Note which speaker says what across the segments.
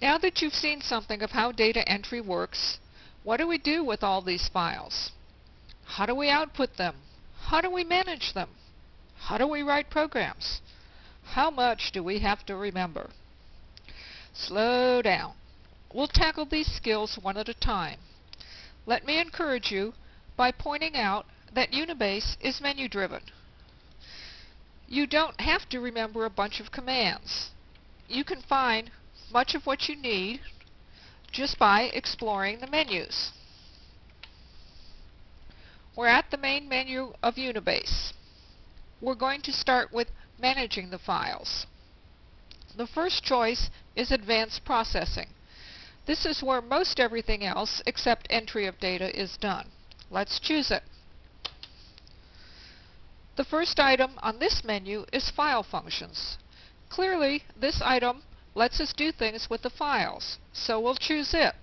Speaker 1: Now that you've seen something of how data entry works, what do we do with all these files? How do we output them? How do we manage them? How do we write programs? How much do we have to remember? Slow down. We'll tackle these skills one at a time. Let me encourage you by pointing out that Unibase is menu-driven. You don't have to remember a bunch of commands. You can find much of what you need just by exploring the menus. We're at the main menu of Unibase. We're going to start with managing the files. The first choice is Advanced Processing. This is where most everything else except entry of data is done. Let's choose it. The first item on this menu is File Functions. Clearly, this item lets us do things with the files, so we'll choose it.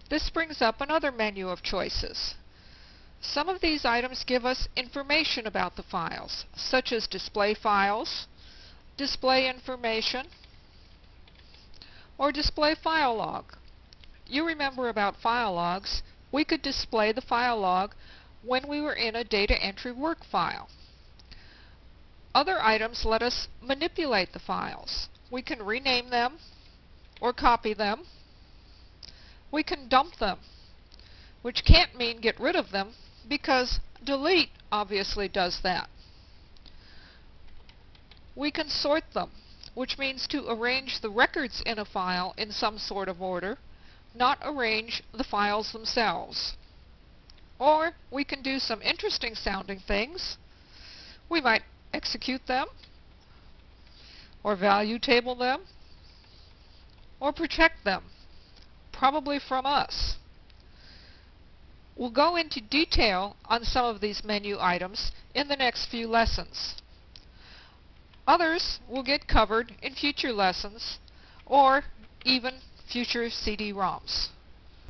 Speaker 1: This brings up another menu of choices. Some of these items give us information about the files, such as display files, display information, or display file log. You remember about file logs. We could display the file log when we were in a data entry work file. Other items let us manipulate the files. We can rename them or copy them. We can dump them, which can't mean get rid of them because delete obviously does that. We can sort them, which means to arrange the records in a file in some sort of order, not arrange the files themselves. Or we can do some interesting sounding things. We might execute them, or value table them, or protect them, probably from us. We'll go into detail on some of these menu items in the next few lessons. Others will get covered in future lessons or even future CD-ROMs.